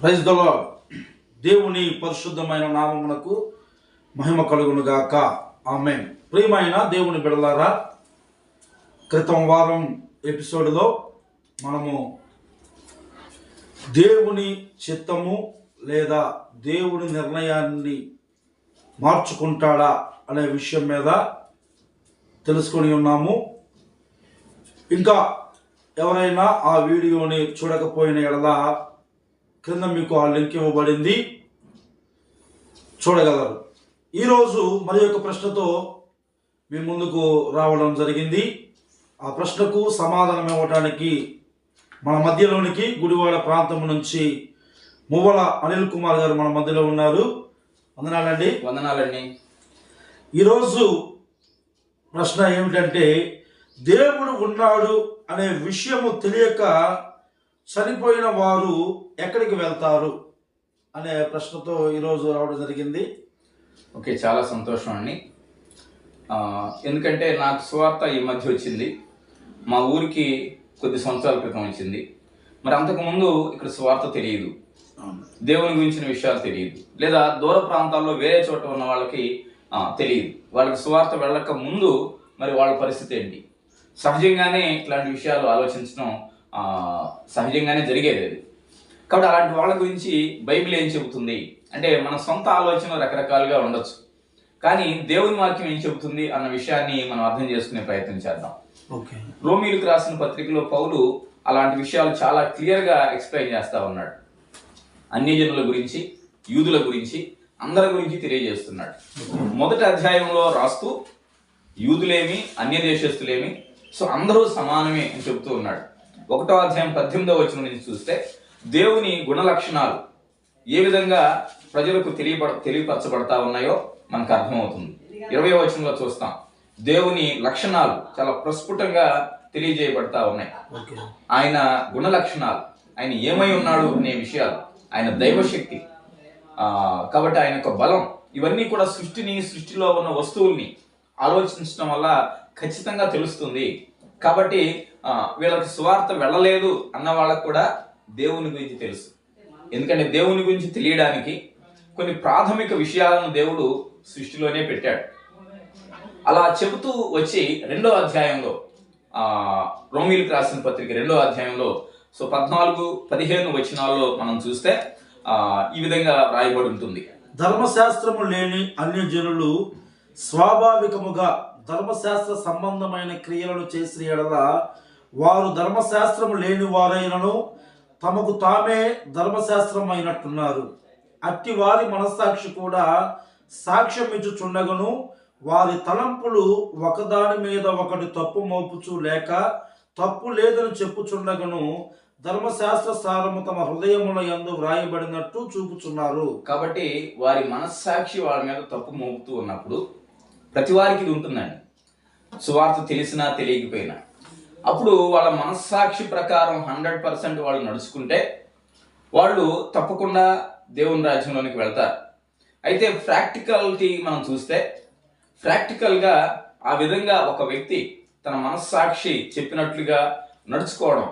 Praise the lord. దేవుని పరిశుద్ధమైన నామమునకు మహిమ కలుగునుగాక. ఆమేన్. ప్రియమైన దేవుని బిడ్డలారా, క్రితం వారం ఎపిసోడ్లో మనము దేవుని చిత్తము లేదా దేవుని నిర్ణయాన్ని మార్చుకుంటాడా అనే విషయం మీద తెలుసుకొని ఉన్నాము. ఇంకా ఎవరైనా ఆ వీడియోని చూడకపోయిన ఎడల క్రింద మీకు ఆ లింక్ ఇవ్వబడింది, చూడగలరు. ఈరోజు మరి ఒక ప్రశ్నతో మీ ముందుకు రావడం జరిగింది. ఆ ప్రశ్నకు సమాధానం ఇవ్వడానికి మన మధ్యలోనికి గుడివాడ ప్రాంతం నుంచి మువ్వల అనిల్ కుమార్ గారు మన మధ్యలో ఉన్నారు. వందనాలండి. వందనాలండి. ఈరోజు ప్రశ్న ఏమిటంటే, దేవుడు ఉన్నాడు అనే విషయము తెలియక చనిపోయిన వారు ఎక్కడికి వెళ్తారు అనే ప్రశ్నతో ఈరోజు రావడం జరిగింది. ఓకే, చాలా సంతోషం అండి. ఎందుకంటే నాకు సువార్త ఈ మధ్య వచ్చింది. మా ఊరికి కొద్ది సంవత్సరాల క్రితం వచ్చింది. మరి అంతకుముందు ఇక్కడ సువార్త తెలియదు, దేవుని గురించిన విషయాలు తెలియదు, లేదా దూర ప్రాంతాల్లో వేరే చోట ఉన్న వాళ్ళకి తెలియదు. వాళ్ళకి సువార్త వెళ్ళక ముందు మరి వాళ్ళ పరిస్థితి ఏంటి? సహజంగానే ఇట్లాంటి విషయాలు ఆలోచించడం సహజంగానే జరిగేది అది. కాబట్టి అలాంటి వాళ్ళ గురించి బైబిల్ ఏం చెబుతుంది అంటే, మన సొంత ఆలోచనలు రకరకాలుగా ఉండొచ్చు, కానీ దేవుని వాక్యం ఏం చెబుతుంది అన్న విషయాన్ని మనం అర్థం చేసుకునే ప్రయత్నం చేద్దాం. రోమీయులకు రాసిన పత్రికలో పౌలు అలాంటి విషయాలు చాలా క్లియర్గా ఎక్స్ప్లెయిన్ చేస్తా ఉన్నాడు. అన్యజనుల గురించి, యూదుల గురించి, అందరి గురించి తెలియజేస్తున్నాడు. మొదటి అధ్యాయంలో రాస్తూ యూదులేమి అన్య దేశస్తులేమి, సో అందరూ సమానమే అని చెబుతూ ఉన్నాడు. 1వ అధ్యాయం 18వ వచనం నుంచి చూస్తే దేవుని గుణ లక్షణాలు ఏ విధంగా ప్రజలకు తెలియపరచబడతా ఉన్నాయో మనకు అర్థమవుతుంది. 20వ వచనంలో చూస్తాం, దేవుని లక్షణాలు చాలా ప్రస్ఫుటంగా తెలియజేయబడతా ఉన్నాయి. ఆయన గుణ లక్షణాలు, ఆయన ఏమై ఉన్నాడు అనే విషయాలు, ఆయన దైవశక్తి, కాబట్టి ఆయన యొక్క బలం, ఇవన్నీ కూడా సృష్టిలో ఉన్న వస్తువుల్ని ఆలోచించడం వల్ల ఖచ్చితంగా తెలుస్తుంది. కాబట్టి వీళ్ళకి సువార్త వెళ్ళలేదు అన్న వాళ్ళకు కూడా దేవుని గురించి తెలుసు. ఎందుకంటే దేవుని గురించి తెలియడానికి కొన్ని ప్రాథమిక విషయాలను దేవుడు సృష్టిలోనే పెట్టాడు. అలా చెబుతూ వచ్చి 2వ అధ్యాయంలో, రోమీయులకు రాసిన పత్రిక 2వ అధ్యాయంలో 14-15 వచనాల్లో మనం చూస్తే ఈ విధంగా రాయబడి ఉంటుంది. ధర్మశాస్త్రము లేని అన్యజనులు స్వాభావికముగా ధర్మశాస్త్ర సంబంధమైన క్రియలను చేసిన ఎడల వారు ధర్మశాస్త్రము లేని వారైనను తమకు తామే ధర్మశాస్త్రం అయినట్టున్నారు. అట్టి వారి మనస్సాక్షి కూడా సాక్ష్యం ఇచ్చుచుండగను, వారి తలంపులు ఒకదాని మీద ఒకటి తప్పు మోపుచు లేక తప్పు లేదని చెప్పుచుండగను ధర్మశాస్త్ర సారము తమ హృదయముల యందు వ్రాయబడినట్టు చూపుచున్నారు. కాబట్టి వారి మనస్సాక్షి వాళ్ళ మీద తప్పు మోపుతూ ఉన్నప్పుడు ప్రతి వారికి ఇది ఉంటుందండి, సువార్త తెలిసినా తెలియకపోయినా. అప్పుడు వాళ్ళ మనస్సాక్షి ప్రకారం 100% వాళ్ళు నడుచుకుంటే వాళ్ళు తప్పకుండా దేవుని రాజ్యంలోనికి వెళ్తారు. అయితే ప్రాక్టికాలిటీ మనం చూస్తే, ప్రాక్టికల్గా ఆ విధంగా ఒక వ్యక్తి తన మనస్సాక్షి చెప్పినట్లుగా నడుచుకోవడం,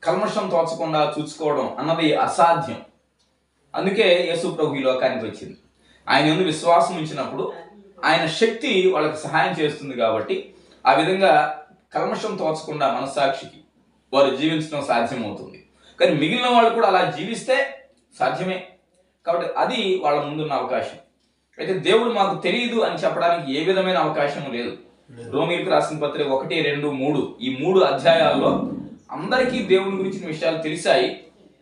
కల్మషం తోచకుండా చూసుకోవడం అన్నది అసాధ్యం. అందుకే యేసు ప్రభు ఈ లోకానికి వచ్చింది. ఆయన యందు విశ్వాసం ఉంచినప్పుడు ఆయన శక్తి వాళ్ళకి సహాయం చేస్తుంది. కాబట్టి ఆ విధంగా కల్మషం తోచకుండా మనస్సాక్షికి వారు జీవించడం సాధ్యమవుతుంది. కానీ మిగిలిన వాళ్ళు కూడా అలా జీవిస్తే సాధ్యమే. కాబట్టి అది వాళ్ళ ముందున్న అవకాశం. అయితే దేవుడు మాకు తెలియదు అని చెప్పడానికి ఏ విధమైన అవకాశం లేదు. రోమీయులకు రాసిన పత్రిక 1, 2, 3 ఈ 3 అధ్యాయాల్లో అందరికీ దేవుని గురించిన విషయాలు తెలిసాయి.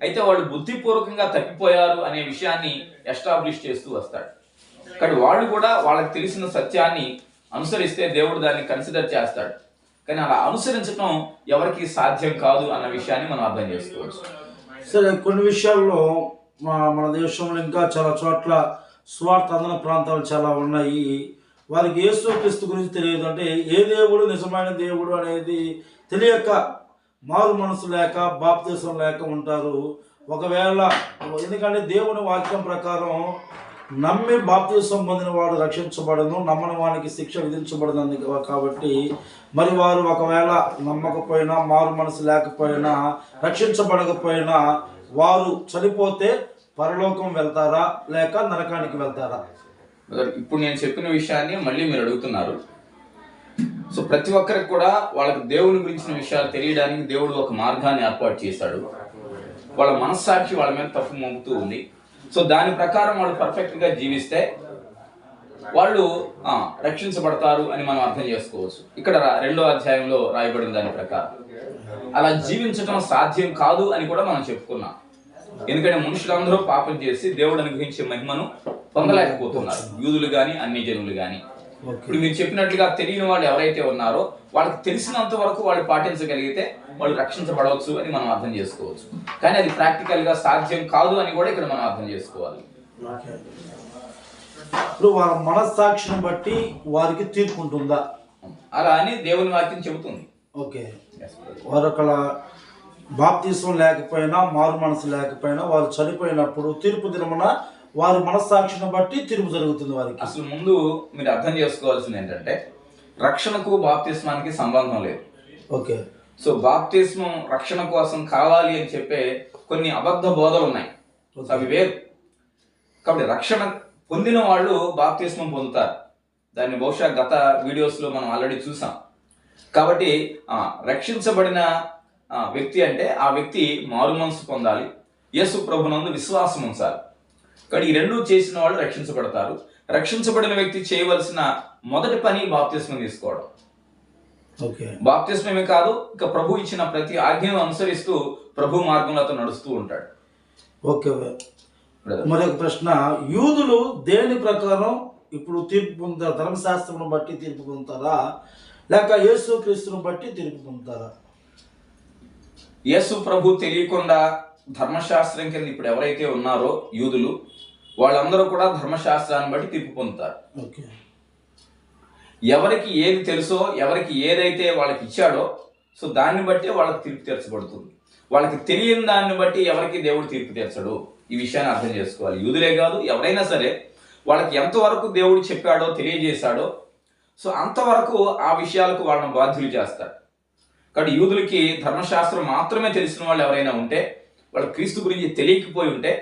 అయితే వాళ్ళు బుద్ధిపూర్వకంగా తప్పిపోయారు అనే విషయాన్ని ఎస్టాబ్లిష్ చేస్తూ వస్తాడు. కానీ వాళ్ళు కూడా వాళ్ళకి తెలిసిన సత్యాన్ని అనుసరిస్తే దేవుడు దాన్ని కన్సిడర్ చేస్తాడు. కానీ అలా అనుసరించడం ఎవరికి సాధ్యం కాదు అన్న విషయాన్ని మనం అర్థం చేసుకోవచ్చు. సరే, కొన్ని విషయాల్లో మన దేశంలో ఇంకా చాలా చోట్ల స్వార్థ అందని ప్రాంతాలు చాలా ఉన్నాయి. వారికి యేసుక్రీస్తు గురించి తెలియదు. అంటే ఏ దేవుడు నిజమైన దేవుడు అనేది తెలియక మారు మనసు లేక బాప్తిసం లేక ఉంటారు. ఒకవేళ ఎందుకంటే దేవుని వాక్యం ప్రకారం నమ్మి బాప్తిసం పొందిన వాడు రక్షించబడను, నమ్మని వానికి శిక్ష విధించబడదు. కాబట్టి మరి వారు ఒకవేళ నమ్మకపోయినా, మారు మనసు లేకపోయినా, రక్షించబడకపోయినా వారు చనిపోతే పరలోకం వెళ్తారా లేక నరకానికి వెళ్తారా? ఇప్పుడు నేను చెప్పిన విషయాన్ని మళ్ళీ మీరు అడుగుతున్నారు. సో ప్రతి ఒక్కరికి కూడా వాళ్ళకి దేవుని గురించిన విషయాలు తెలియడానికి దేవుడు ఒక మార్గాన్ని ఏర్పాటు చేశాడు. వాళ్ళ మనస్సాక్షి వాళ్ళ మీద తప్పు మోపుతూ ఉంది. సో దాని ప్రకారం వాళ్ళు పర్ఫెక్ట్గా జీవిస్తే వాళ్ళు రక్షించబడతారు అని మనం అర్థం చేసుకోవచ్చు. ఇక్కడ 2వ అధ్యాయంలో రాయబడిన దాని ప్రకారం అలా జీవించడం సాధ్యం కాదు అని కూడా మనం చెప్పుకున్నాం. ఎందుకంటే మనుషులందరూ పాపం చేసి దేవుడు అనుగ్రహించే మహిమను పొందలేకపోతున్నారు, యూదులు కానీ అన్ని జనులు కానీ. ఇప్పుడు మీరు చెప్పినట్లుగా తెలియని వాళ్ళు ఎవరైతే ఉన్నారో వాళ్ళకి తెలిసినంత వరకు వాళ్ళు పాటించగలిగితే వాళ్ళు రక్షించబడవచ్చు అని మనం అర్థం చేసుకోవచ్చు. కానీ అది ప్రాక్టికల్గా సాధ్యం కాదు అని కూడా ఇక్కడ మనం అర్థం చేసుకోవాలి. ఇప్పుడు వాళ్ళ మనస్సాక్షిని బట్టి వారికి తీర్పు ఉంటుందా? అలా అని దేవుని వాక్యం చెబుతుంది. ఓకే, వారు అక్కడ బాప్తిసం లేకపోయినా మారు మనసు లేకపోయినా వారు చనిపోయినప్పుడు తీర్పు దినమున వారి మనస్సాక్షిని బట్టి తీర్పు జరుగుతుంది వారికి. అసలు ముందు మీరు అర్థం చేసుకోవాల్సింది ఏంటంటే రక్షణకు బాప్తిస్మానికి సంబంధం లేదు. ఓకే, సో బాప్తిస్మం రక్షణ కోసం కావాలి అని చెప్పే కొన్ని అబద్ధ బోధలు ఉన్నాయి, అవి వేరు. కాబట్టి రక్షణ పొందిన వాళ్ళు బాప్తిస్మం పొందుతారు. దాన్ని బహుశా గత వీడియోస్లో మనం ఆల్రెడీ చూసాం. కాబట్టి రక్షించబడిన వ్యక్తి అంటే ఆ వ్యక్తి మారు మనసు పొందాలి, యేసు ప్రభునందు విశ్వాసం ఉంచాలి. కాబట్టి ఈ రెండూ చేసిన వాళ్ళు రక్షించబడతారు. రక్షించబడిన వ్యక్తి చేయవలసిన మొదటి పని బాప్తిస్మం తీసుకోవడం. బాప్తిస్మమే కాదు, ఇక ప్రభు ఇచ్చిన ప్రతి ఆజ్ఞను అనుసరిస్తూ ప్రభు మార్గంలో అతను నడుస్తూ ఉంటాడు. ఓకే, మరొక ప్రశ్న, యూదులు దేని ప్రకారం ఇప్పుడు తీర్పు పొందుతారు? ధర్మశాస్త్రం బట్టి తీర్పు పొందుతారా లేక యేసు క్రీస్తును బట్టి తీర్పు పొందుతారా? యేసు ప్రభు తెలియకుండా ధర్మశాస్త్రం కింద ఇప్పుడు ఎవరైతే ఉన్నారో యూదులు, వాళ్ళందరూ కూడా ధర్మశాస్త్రాన్ని బట్టి తీర్పు పొందుతారు. ఓకే, ఎవరికి ఏది తెలుసో, ఎవరికి ఏదైతే వాళ్ళకి ఇచ్చాడో సో దాన్ని బట్టి వాళ్ళకి తీర్పు తీర్చబడుతుంది. వాళ్ళకి తెలియని దాన్ని బట్టి ఎవరికి దేవుడు తీర్పు తీర్చడు. ఈ విషయాన్ని అర్థం చేసుకోవాలి. యూదులే కాదు, ఎవరైనా సరే వాళ్ళకి ఎంతవరకు దేవుడు చెప్పాడో తెలియజేశాడో సో అంతవరకు ఆ విషయాలకు వాళ్ళని బాధ్యులు చేస్తాడు. కాబట్టి యూదులకి ధర్మశాస్త్రం మాత్రమే తెలిసిన వాళ్ళు ఎవరైనా ఉంటే, వాళ్ళకి క్రీస్తు గురించి తెలియకపోయి ఉంటే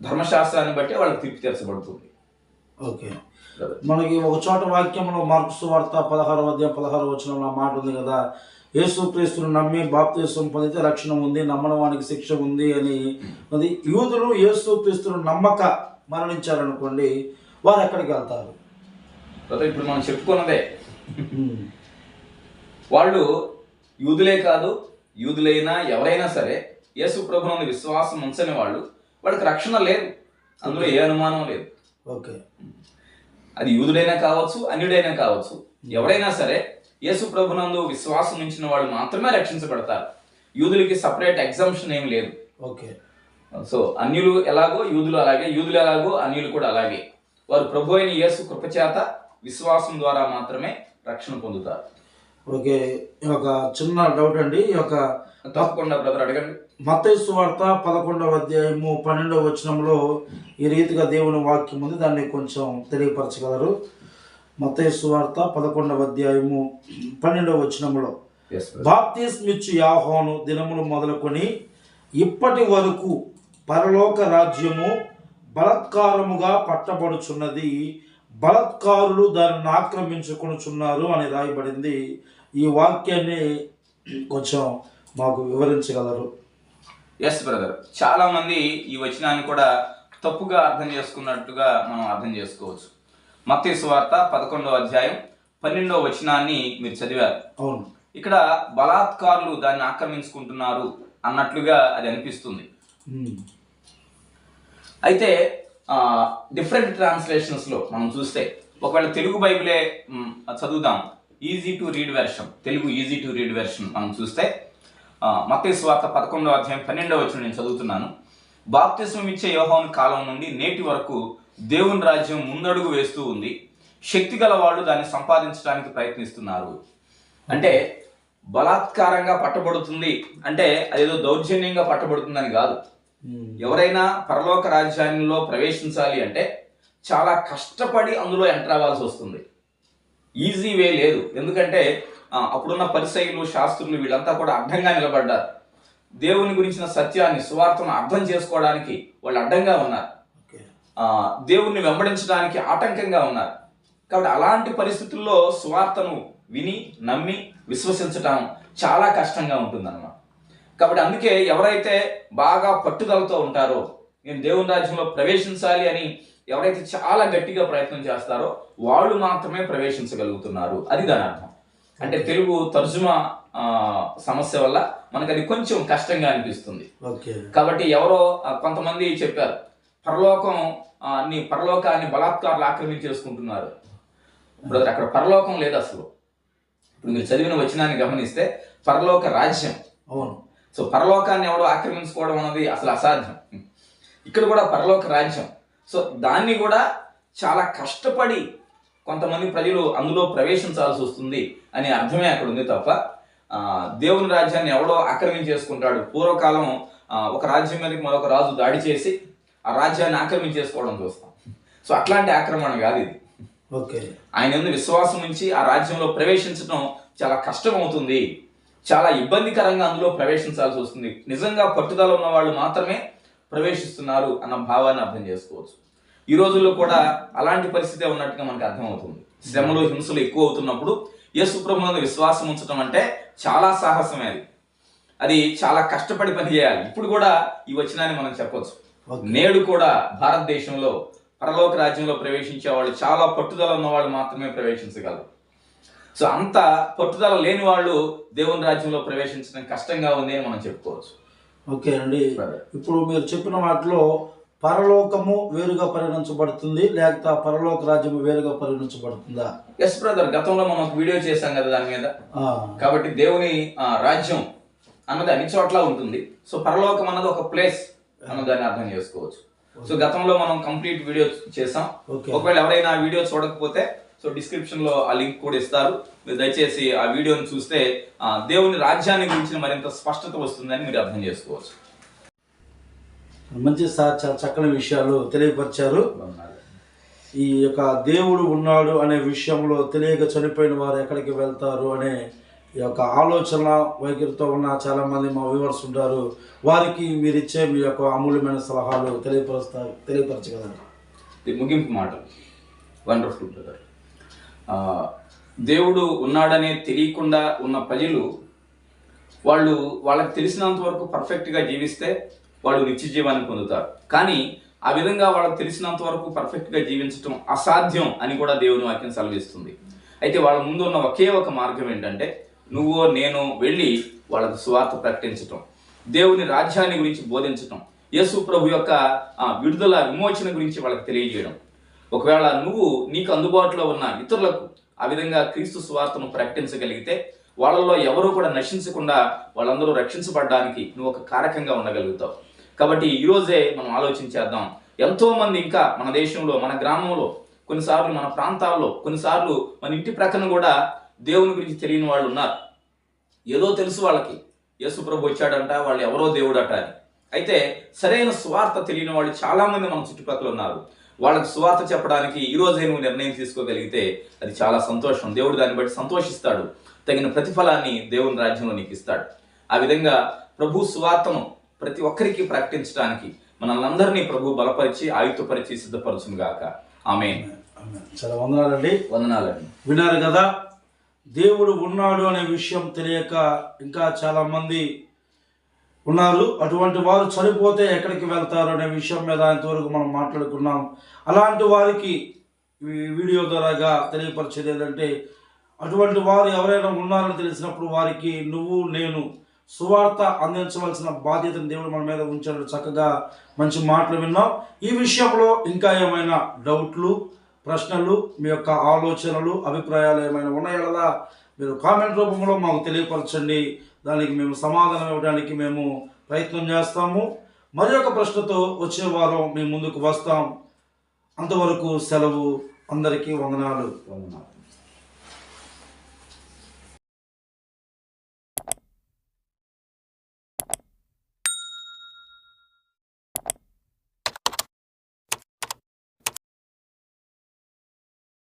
ధర్మశాస్త్రాన్ని బట్టి వాళ్ళకి తీర్పు తీర్చబడుతుంది. ఓకే, మనకి ఒక చోట వాక్యంలో మార్కు సువార్త 16వ అధ్యాయం 16వ వచనంలో మాట ఉంది కదా, యేసు క్రీస్తును నమ్మి బాప్తిసం పొందితే రక్షణ ఉంది, నమ్మని వానికి శిక్ష ఉంది అని. అది యూదులు యేసు క్రీస్తును నమ్మక మరణించారనుకోండి, వారు ఎక్కడికి వెళ్తారు? ఇప్పుడు మనం చెప్పుకున్నదే, వాళ్ళు యూదులే కాదు, యూదులైనా ఎవరైనా సరే యేసు ప్రభువునందు విశ్వాసం ఉంచని వాళ్ళకి రక్షణ లేదు, అందులో ఏ అనుమానం లేదు. ఓకే, అది యూదుడైనా కావచ్చు, అన్యుడైనా కావచ్చు, ఎవరైనా సరే యేసు ప్రభునందు విశ్వాసం ఉంచిన వాళ్ళు మాత్రమే రక్షించబడతారు. యూదులకి సపరేట్ ఎగ్జామ్షన్ ఏం లేదు. ఓకే, సో అన్యులు ఎలాగో యూదులు అలాగే, యూదులు ఎలాగో అన్యులు కూడా అలాగే. వారు ప్రభు అయిన యేసు కృపచేత విశ్వాసం ద్వారా మాత్రమే రక్షణ పొందుతారు. ఓకే, ఒక చిన్న డౌట్ అండి, తప్పకుండా బ్రదర్ అడగండి. మత్తయి సువార్త 11వ అధ్యాయము 12వ వచనంలో ఈ రీతిగా దేవుని వాక్యం ఉంది, దాన్ని కొంచెం తెలియపరచగలరు? మత్తయి సువార్త 11వ అధ్యాయము 12వ వచనంలో, బాప్తిస్మిచ్చు యోహాను దినములు మొదలుకొని ఇప్పటి వరకు పరలోక రాజ్యము బలత్కారముగా పట్టబడుచున్నది, బలత్కారులు దానిని ఆక్రమించుకొనుచున్నారు అని రాయబడింది. ఈ వాక్యాన్ని కొంచెం మాకు వివరించగలరు? ఎస్ బ్రదర్, చాలా మంది ఈ వచనాన్ని కూడా తప్పుగా అర్థం చేసుకున్నట్టుగా మనం అర్థం చేసుకోవచ్చు. మత్తయి సువార్త 11వ అధ్యాయం 12వ వచనాన్ని మీరు చదివారు. అవును, ఇక్కడ బలాత్కారులు దాన్ని ఆక్రమించుకుంటున్నారు అన్నట్లుగా అది అనిపిస్తుంది. అయితే డిఫరెంట్ ట్రాన్స్లేషన్స్లో మనం చూస్తే, ఒకవేళ తెలుగు బైబిలే చదువుదాం, easy to read version, Telugu easy to read version మనం చూస్తే మత్తయి సువార్త 11వ అధ్యాయం 12వ వచనం నేను చదువుతున్నాను. బాప్తిస్మం ఇచ్చే యోహాను కాలం నుండి నేటి వరకు దేవుని రాజ్యం ముందడుగు వేస్తూ ఉంది, శక్తి గల వాళ్ళు దాన్ని సంపాదించడానికి ప్రయత్నిస్తున్నారు. అంటే బలాత్కారంగా పట్టబడుతుంది అంటే అదేదో దౌర్జన్యంగా పట్టబడుతుందని కాదు. ఎవరైనా పరలోక రాజ్యాల్లో ప్రవేశించాలి అంటే చాలా కష్టపడి అందులో ఎంటర్ అవ్వాల్సి వస్తుంది. ఈజీ వే లేదు. ఎందుకంటే అప్పుడున్న పరిసయ్యులు, శాస్త్రులు వీళ్ళంతా కూడా అడ్డంగా నిలబడ్డారు. దేవుని గురించిన సత్యాన్ని సువార్తను అర్థం చేసుకోవడానికి వాళ్ళు అడ్డంగా ఉన్నారు. ఓకే. దేవుణ్ణి వెంబడించడానికి ఆటంకంగా ఉన్నారు. కాబట్టి అలాంటి పరిస్థితుల్లో సువార్తను విని నమ్మి విశ్వసించటం చాలా కష్టంగా ఉంటుందన్నమాట. కాబట్టి అందుకే ఎవరైతే బాగా పట్టుదలతో ఉంటారో, నేను దేవుని రాజ్యంలో ప్రవేశించాలి అని ఎవరైతే చాలా గట్టిగా ప్రయత్నం చేస్తారో వాళ్ళు మాత్రమే ప్రవేశించగలుగుతున్నారు. అది దాని అర్థం. అంటే తెలుగు తర్జుమా సమస్య వల్ల మనకు అది కొంచెం కష్టంగా అనిపిస్తుంది. ఓకే. కాబట్టి ఎవరో కొంతమంది చెప్పారు, పరలోకాన్ని బలాత్కారులు ఆక్రమించేసుకుంటున్నారు. బ్రదర్, అక్కడ పరలోకం లేదు అసలు. ఇప్పుడు మీరు చదివిన వచనాన్ని గమనిస్తే పరలోక రాజ్యం. అవును. సో పరలోకాన్ని ఎవడో ఆక్రమించుకోవడం అన్నది అసలు అసాధ్యం. ఇక్కడ కూడా పరలోక రాజ్యం. సో దాన్ని కూడా చాలా కష్టపడి కొంతమంది ప్రజలు అందులో ప్రవేశించాల్సి వస్తుంది అనే అర్థమే అక్కడ ఉంది తప్ప దేవుని రాజ్యాన్ని ఎవడో ఆక్రమించేసుకుంటాడు. పూర్వకాలం ఒక రాజ్యం మీదకి మరొక రాజు దాడి చేసి ఆ రాజ్యాన్ని ఆక్రమించేసుకోవడం చూస్తాం. సో అట్లాంటి ఆక్రమణ కాదు ఇది. ఓకే. ఆయన యందు విశ్వాసం ఉంచి ఆ రాజ్యంలో ప్రవేశించడం చాలా కష్టం అవుతుంది, చాలా ఇబ్బందికరంగా అందులో ప్రవేశించాల్సి వస్తుంది. నిజంగా పట్టుదల ఉన్న వాళ్ళు మాత్రమే ప్రవేశిస్తున్నారు అన్న భావాన్ని అర్థం చేసుకోవచ్చు. ఈ రోజుల్లో కూడా అలాంటి పరిస్థితే ఉన్నట్టుగా మనకు అర్థమవుతుంది. శ్రమలు హింసలు ఎక్కువ అవుతున్నప్పుడు యేసు ప్రభువునందు విశ్వాసం ఉంచడం అంటే చాలా సాహసమే. అది చాలా కష్టపడి పని చేయాలి. ఇప్పుడు కూడా ఈ వచనాన్ని మనం చెప్పొచ్చు. నేడు కూడా భారతదేశంలో పరలోక రాజ్యంలో ప్రవేశించే వాళ్ళు చాలా పట్టుదల ఉన్న వాళ్ళు మాత్రమే ప్రవేశించగలరు. సో అంత పట్టుదల లేని వాళ్ళు దేవుని రాజ్యంలో ప్రవేశించడం కష్టంగా ఉంది అని మనం చెప్పుకోవచ్చు. ఓకే అండి. ఇప్పుడు మీరు చెప్పిన వాటిలో పరలోకము వేరుగా పరిగణించబడుతుంది, లేకపోతే పరలోక రాజ్యము వేరుగా పరిగణించబడుతుందా? ఎస్ బ్రదర్, గతంలో మనం ఒక వీడియో చేశాం కదా దాని మీద. కాబట్టి దేవుని రాజ్యం అన్నది అన్ని చోట్ల ఉంటుంది. సో పరలోకం అన్నది ఒక ప్లేస్ అన్నదాన్ని అర్థం చేసుకోవచ్చు. సో గతంలో మనం కంప్లీట్ వీడియో చేసాం. ఒకవేళ ఎవరైనా ఆ వీడియో చూడకపోతే సో డిస్క్రిప్షన్ లో ఆ లింక్ కూడా ఇస్తారు. మీరు దయచేసి ఆ వీడియోని చూస్తే దేవుని రాజ్యాన్ని గురించి మరింత స్పష్టత వస్తుందని మీరు అర్థం చేసుకోవచ్చు. మంచి సార్, చాలా చక్కని విషయాలు తెలియపరిచారు. ఈ యొక్క దేవుడు ఉన్నాడు అనే విషయంలో తెలియక చనిపోయిన వారు ఎక్కడికి వెళ్తారు అనే ఈ యొక్క ఆలోచన వైఖరితో ఉన్న చాలా మంది మా వ్యూవర్స్ ఉంటారు. వారికి మీరు ఇచ్చే మీ యొక్క అమూల్యమైన సలహాలు తెలియపరచగలరు. ముగింపు మాట వండర్ఫుల్ బ్రదర్. దేవుడు ఉన్నాడనే తెలియకుండా ఉన్న ప్రజలు వాళ్ళకి తెలిసినంత వరకు పర్ఫెక్ట్గా జీవిస్తే వాళ్ళు నిత్య జీవాన్ని పొందుతారు. కానీ ఆ విధంగా వాళ్ళకి తెలిసినంత వరకు పర్ఫెక్ట్గా జీవించడం అసాధ్యం అని కూడా దేవుని వాక్యం సెలవిస్తుంది. అయితే వాళ్ళ ముందు ఉన్న ఒకే ఒక మార్గం ఏంటంటే నువ్వు నేను వెళ్ళి వాళ్ళకు సువార్త ప్రకటించటం, దేవుని రాజ్యాన్ని గురించి బోధించటం, యేసు ప్రభు యొక్క విడుదల విమోచన గురించి వాళ్ళకి తెలియజేయడం. ఒకవేళ నువ్వు నీకు అందుబాటులో ఉన్న ఇతరులకు ఆ విధంగా క్రీస్తు సువార్తను ప్రకటించగలిగితే వాళ్ళలో ఎవరూ కూడా నశించకుండా వాళ్ళందరూ రక్షించబడడానికి నువ్వు ఒక కారకంగా ఉండగలుగుతావు. కాబట్టి ఈరోజే మనం ఆలోచించేద్దాం. ఎంతో మంది ఇంకా మన దేశంలో, మన గ్రామంలో, కొన్నిసార్లు మన ప్రాంతాల్లో, కొన్నిసార్లు మన ఇంటి ప్రక్కన కూడా దేవుని గురించి తెలియని వాళ్ళు ఉన్నారు. ఏదో తెలుసు వాళ్ళకి, యేసు ప్రభు వచ్చాడంట, వాళ్ళు ఎవరో దేవుడట అని. అయితే సరైన సువార్త తెలియని వాళ్ళు చాలా మంది మన చుట్టుపక్కల ఉన్నారు. వాళ్ళకి సువార్త చెప్పడానికి ఈ రోజే నువ్వు నిర్ణయం తీసుకోగలిగితే అది చాలా సంతోషం. దేవుడు దాన్ని బట్టి సంతోషిస్తాడు. తగిన ప్రతిఫలాన్ని దేవుని రాజ్యంలో నీకు ఇస్తాడు. ఆ విధంగా ప్రభు సువార్తను ప్రతి ఒక్కరికి ప్రకటించడానికి మనల్ని ప్రభు బలపరిచి ఆయుధపరిచి సిద్ధపరచును గాక. ఆమేన్. చాలా వందనాలండి. వందనాలండి. విన్నారు కదా, దేవుడు ఉన్నాడు అనే విషయం తెలియక ఇంకా చాలా మంది ఉన్నారు. అటువంటి వారు చనిపోతే ఎక్కడికి వెళ్తారు అనే విషయం మీద ఇంతవరకు మనం మాట్లాడుకున్నాం. అలాంటి వారికి వీడియో ద్వారాగా తెలియపరిచేది ఏంటంటే, అటువంటి వారు ఎవరైనా ఉన్నారని తెలిసినప్పుడు వారికి నువ్వు నేను సువార్త అందించవలసిన బాధ్యతను దేవుడు మన మీద ఉంచాడు. చక్కగా మంచి మాటలు విన్నాం. ఈ విషయంలో ఇంకా ఏమైనా డౌట్లు, ప్రశ్నలు, మీ యొక్క ఆలోచనలు, అభిప్రాయాలు ఏమైనా ఉన్నాయా మీరు కామెంట్ రూపంలో మాకు తెలియపరచండి. దానికి మేము సమాధానం ఇవ్వడానికి మేము ప్రయత్నం చేస్తాము. మరి ఒక ప్రశ్నతో వచ్చే వారం మీ ముందుకు వస్తాం. అంతవరకు సెలవు. అందరికీ వందనాలు.